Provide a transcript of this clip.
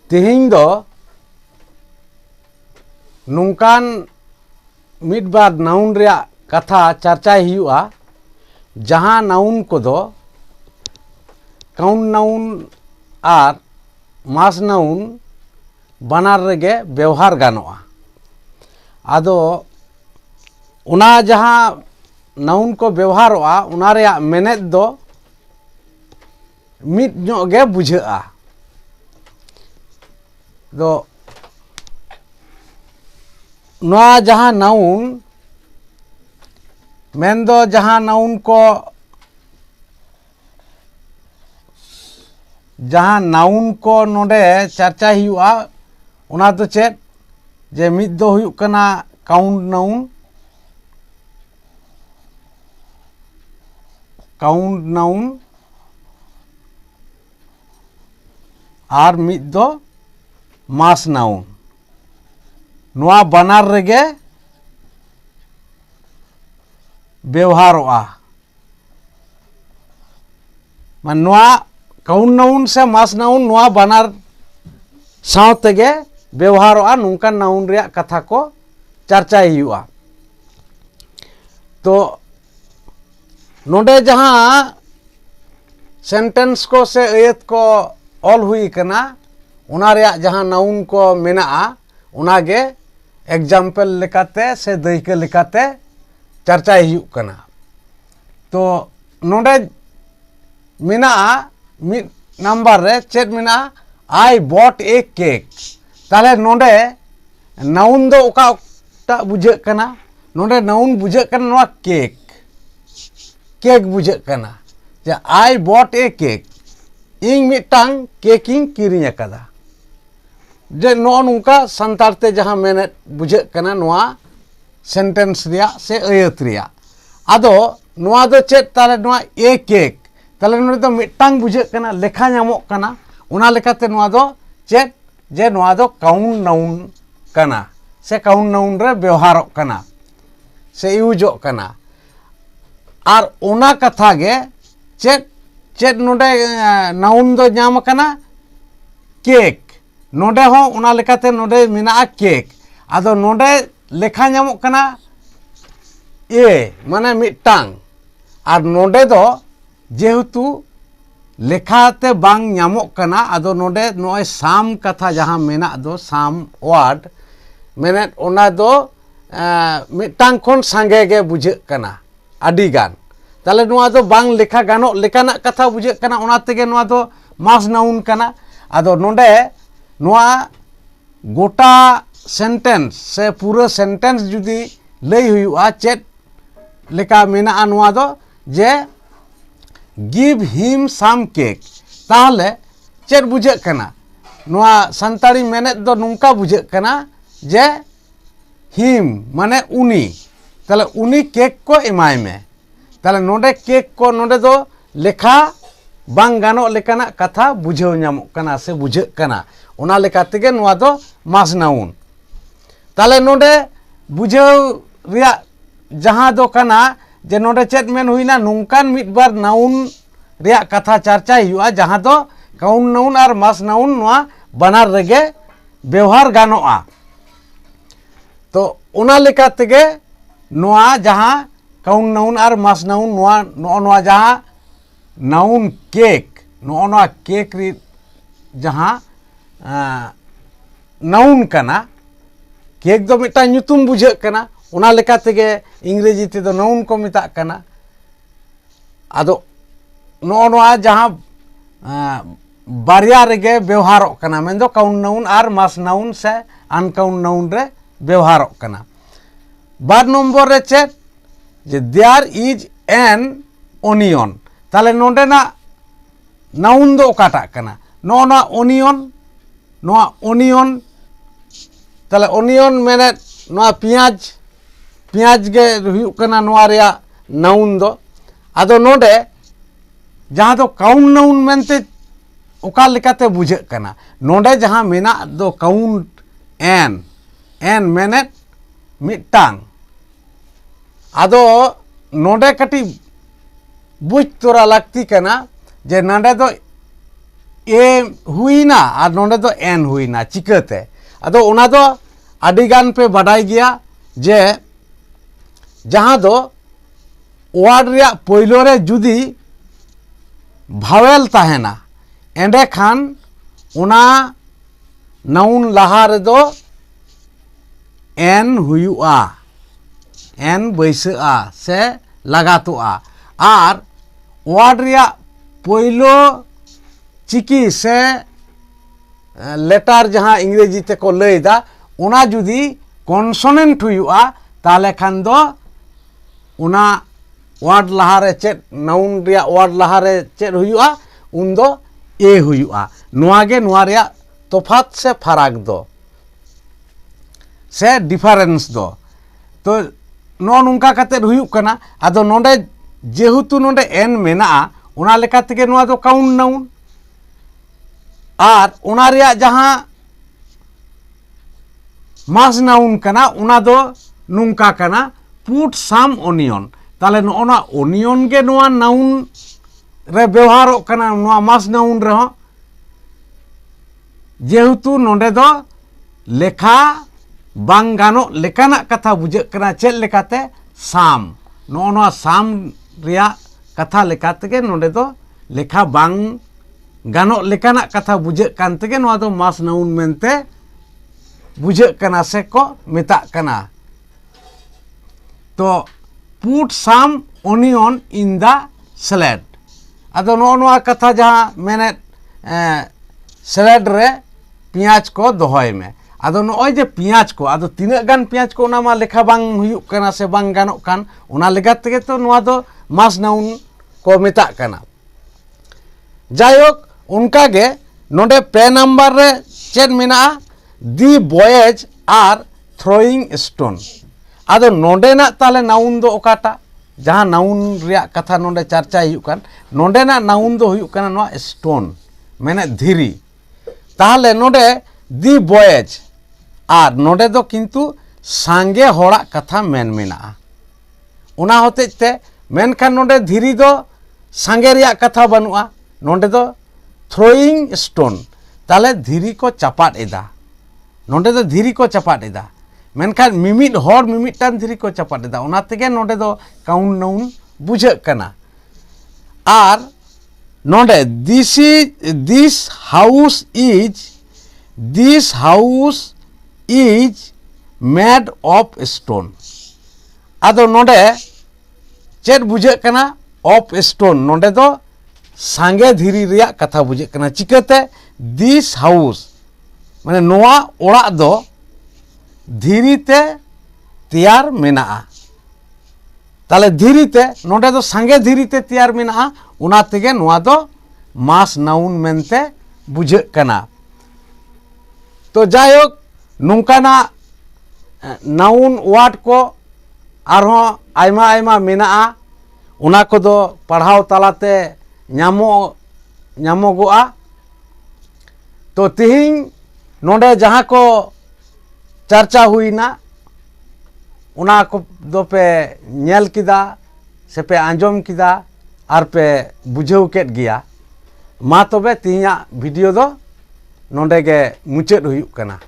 तिहिं दो नोंकान मिदबार नाउन रे कथा चर्चाय हुआ जहाँ नाउन को दो काउंट नाउन और मास नाउन बानार रेगे व्यवहार गानोआ आदो उना जहाँ नाउन को व्यवहारोआ उना रे मेनेद दो मिद गे बुझा दो नोआ जहाँ नाउन मेन दो जहाँ नाउन को नोडे चर्चा हुआ उना दो चेत जे मिद दो हुयुक कना काउंट नाउन और मिद दो मास नाउन नोआ बानार रेगे व्यवहारोआ मान नोआ काउंट नाउन से मास नाउन नोआ बानार सावतेगे व्यवहारोआ नोंकान नाउन रे कथा को चर्चाय हुआ। तो नोडे जहाँ सेंटेंस को से अयत को ऑल हुई कना उना रे जहाँ नाउन को मेना उनागे एग्जाम्पल लेकाते से दैके लेकाते चर्चाय हुयुक कना। तो नोडे मेना मिद नंबर रे चेत मेना आई बॉट ए केक ताले नोडे नाउन दो ओका बुझाग कना नोडे नाउन बुझाग कना नोआ केक बुझाग कना जे आई बॉट ए केक इन मिटांग केक इन किरिंग अकादा जे नो नुका संतारते जहाँ मेने बुझाग कना नोआ सेंटेंस रिया से अयत रिया आदो नोआ दो चेत ताले नोआ ए केक ताले नोडे दो मिटांग बुझाग कना लेखा नामोग कना उना लेकाते नोआ दो चेत जे नोआ दो काउंट नाउन कना से काउंट नाउन रे व्यवहारोग कना से यूजोग कना और उना कथा गे चेत नोडे नाउन दो नाम कना केक नोडे हो उना लेकाते नोडे मेना केक आदो नोडे लेखा नामोग कना ए माने मिटांग और नोडे दो जेहेतु लेखाते बांग नामोग कना आदो नोडे नोय साम कथा जहाँ मेना दो साम वर्ड मेने ओना दो मिटांग खन सांगे गे बुझाग कना आदि गान ताले नोआ दो बांग लेखा गानो लेकाना कथा बुझाग कना ओना तेगे नोआ दो मास नाउन कना आदो नोडे नोआ गोटा सेंटेंस से पूरा सेंटेंस जुदी लई हुआ चेत लेका मेना नोआ दो जे गिव हिम सम केक ताहले चेत बुझाग कना नोआ संताड़ी मेनेद दो नुंका बुझाग कना जे हिम माने उनी ताले उनी केक को एमाय में ताले नोडे केक को नोडे दो लेखा बांग गानो लेकाना कथा बुझाव नामोग कना से बुझाग कना उना लेका तेगे नोआ दो मास नाउन ताले नोडे बुझाव रिया जहाँ दो कना जे नोडे चेत मेन हुईना नोंकान मिदबार नाउन रिया कथा चर्चा हुआ जहाँ दो काउंट नाउन और मास नाउन नोआ बानार रेगे व्यवहार गानोआ। तो उना लेका तेगे नोआ जहाँ काउंट नाउन और मास नाउन नोआ जहाँ नाउन केक नोआ केक री जहाँ नाउन कना केक दो मिटा ᱧᱩᱛᱩᱢ बुझाग कना उना लेका तेगे इंग्रेजी ते दो नाउन को मिताग कना आदो नोआ जहाँ बारिया रेगे व्यवहारोग कना मेन दो काउंट नाउन और मास नाउन से अनकाउंट नाउन रे व्यवहारोग कना। बार नम्बर रे चेत जे देयर इज एन ओनियन ताले नोडे ना नाउन दो ओकाटा कना नोआ ओनियन ताले ओनियन मेने नोआ पियाज गे हुयुक कना नोआ रिया नाउन दो आदो नोडे जहाँ दो काउंट नाउन मेनते ओका लेकाते बुझाग कना नोडे जहाँ मेना दो काउंट एन मेने मिटांग आदो नोडे कटी बुझ तोरा लगती कना जे नाडे दो ए हुईना और नोंडे दो एन हुईना चिकाते अदो उना दो आदिगान पे बाडाई गया जे जहाँ दो वार्ड रिया पोइलो रे जुदी भावेल ताहेना एंडे खान उना नाउन लहा रे दो एन हुयुआ एन बैसआ से लगातोआ और वार्ड रिया पोइलो चिकी से लेटर जहाँ इंग्रेजी ते को लैदा उना जुदी कॉन्सोनेंट हुयुआ ताले खान दो उना वार्ड लहारे चेत नाउन रिया वार्ड लहारे चेत हुयुआ उन दो ए हुयुआ नुआगे नुआ रिया तफात से फराक दो से डिफरेंस दो तो नो नुंका कते हुयुक कना आदो नोंडे जेहेतु नोंडे एन मेना उना लेका तेगे नुआ दो काउंट नाउन और उना रिया जहाँ मास नाउन कना उना दो नुंका कना पुट साम ओनियन ताले नोना ओनियन के नुआ नाउन रे व्यवहार कना नुआ मास नाउन रे हो जेहेतु नोंडे दो लेखा बांग गानो लेकाना कथा बुझे कना चेल लेकाते साम नोना साम रिया कथा लेकाते के नोंडे दो लेखा बांग गानो लेकाना कथा बुझे कान तेगे नोआ दो मास नाउन मेनते बुझे कना से को मेता कना तो पुट साम ओनियन इन द सैलेड अदो नोआ कथा जहाँ मैंने सैलेड रे पियाज को दोहय में आदो नोय जे पियाज को आदो तीना गान पियाज को उना मा लेखा बांग हुयुक कना से बांग गानोक कान उना लेगा तेगे तो नोआ दो मास नाउन को मेता कना जायक उनका गे नोडे पे नंबर रे चेन मेना दी बॉयज आर थ्रोइंग स्टोन आदो नोडे ना ताले नाउन दो ओकाटा जहाँ नाउन रिया कथा नोडे चर्चा हुयुक कान नोडे ना नाउन दो हुयुक काना नोआ स्टोन मैंने धीरी ताहले नोडे दी बॉयज आर नोडे दो किंतु सांगे होड़ा कथा मेन मेना उना होते ते मेनखान नोडे धीरी दो सांगे रिया कथा बनुआ नोडे दो थ्रोइंग स्टोन ताले धीरी को चपाट एदा नोडे दो धीरी को चपाट एदा मेनखान मिमिट हर मिमिटान धीरी को चपाट एदा उना तेगे नोडे दो काउंट नाउन बुझे कना आर नोडे this house is made of stone आदो नोडे चेद बुझे कना ऑफ स्टोन नोडे दो सांगे धीरी रिया कथा बुझे कना चिकाते दिस हाउस माने नोआ ओड़ा दो धीरी ते तैयार मेना ताले धीरी ते नोडे दो सांगे धीरी ते तैयार मेना उना तेगे नोआ दो मास नाउन मेनते बुझे कना तो जायक नुंकाना नाउन वार्ड को आरहो आयमा आयमा मेना उना को दो पढ़ाव तालाते ᱧᱟᱢᱚᱜᱚᱜᱼᱟ तो तिहिं नोडे जहाँ को चर्चा हुईना उना को दो पे नेल किदा से पे आंजम किदा आर पे बुझाव केट गया मा तबे तिहिंया वीडियो दो नोडे गे मुचाद हुयुक कना।